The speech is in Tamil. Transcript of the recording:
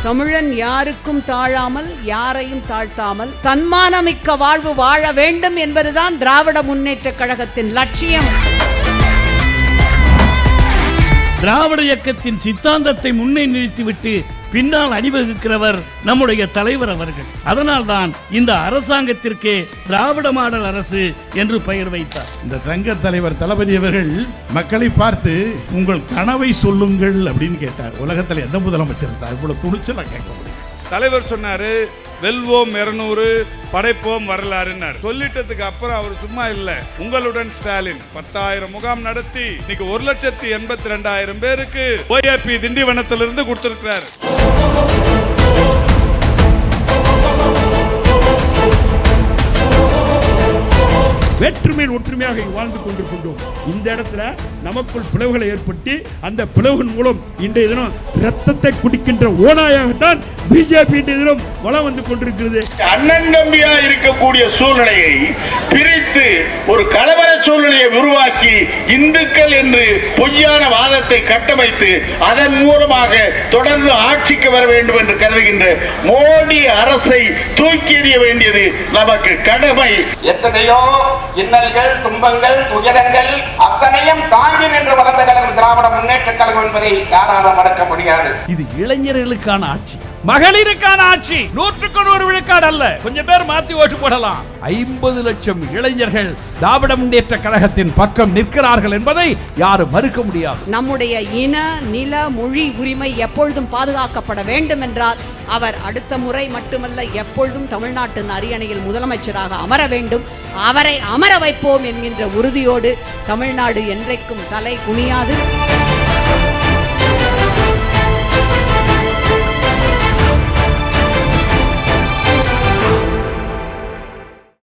தமிழன் யாருக்கும் தாழாமல் யாரையும் தாழ்த்தாமல் தன்மானமிக்க வாழ்வு வாழ வேண்டும் என்பதுதான் திராவிட முன்னேற்ற கழகத்தின் லட்சியம். திராவிட இயக்கத்தின் சித்தாந்தத்தை முன்னே நிறுத்திவிட்டு பின்னால் அணிவகுக்கிறவர் நம்முடைய தலைவர் அவர்கள். அதனால்தான் இந்த அரசாங்கத்திற்கே திராவிட மாடல் அரசு என்று பெயர் வைத்தார். இந்த தங்க தலைவர் தளபதி அவர்கள் மக்களை பார்த்து உங்கள் கனவை சொல்லுங்கள் அப்படின்னு கேட்டார். உலகத்தில் எந்த முதலமைச்சர் இருந்தார் இவ்வளவு துணிச்சலா கேட்க முடியும்? தலைவர் சொன்னாரு, வெல்வோம் 200 படைப்போம் வரலாறுன்னார். சொல்லிட்டதுக்கு அப்புறம் அவர் சும்மா இல்ல, உங்களுடன் ஸ்டாலின் 10,000 முகாம் நடத்தி இன்னைக்கு 1,82,000 பேருக்கு OAP திண்டிவனத்திலிருந்து கொடுத்திருக்கிறார். வேற்றுமையில் ஒற்றுமையாக வாழ்ந்து கொண்டிருக்கின்றோம். இந்த இடத்துல நமக்குள் பிளவுகளை ஏற்பட்டு அந்த பிளவின் மூலம் இன்றைய தினம் ரத்தத்தை குடிக்கின்ற ஓனாயாகத்தான் பிஜேபி இன்றைய தினம் வளம் வந்து கொண்டிருக்கிறது. அண்ணன் தம்பியா இருக்கக்கூடிய சூழ்நிலையை பிரித்து ஒரு கலவர சூழ்நிலையை உருவாக்கி இந்துக்கள் என்று பொய்யான வாதத்தை கட்டமைத்து அதன் மூலமாக தொடர்ந்து ஆட்சிக்கு வர வேண்டும் என்று கருதுகின்ற மோடி அரசை தூக்கி எறிய வேண்டியது நமக்கு கடமை. எத்தனையோ இன்னல்கள், துன்பங்கள், துயரங்கள் அத்தனையும் தாங்கி நின்று வளர்ந்த கழகம் திராவிட முன்னேற்ற கழகம் என்பதை யாராலும் மறக்க முடியாது. இது இளைஞர்களுக்கான ஆட்சி, மகளிருக்கான ஆட்சி. 100% விழுக்காடு அல்ல, கொஞ்சம் பேர் மாத்தி ஓட்டு போடலாம். 50 லட்சம் இளைஞர்கள் திராவிட முன்னேற்ற கழகத்தின் பக்கம் நிற்கிறார்கள் என்பதை யாரும் மறுக்க முடியாது. நம்முடைய இன, நில, மொழி உரிமை எப்பொழுதும் பாதுகாக்கப்பட வேண்டும் என்றால் அவர் அடுத்த முறை மட்டுமல்ல எப்பொழுதும் தமிழ்நாட்டின் அரியணையில் முதலமைச்சராக அமர வேண்டும். அவரை அமர வைப்போம் என்கின்ற உறுதியோடு தமிழ்நாடு என்றைக்கும் தலை குனியாது.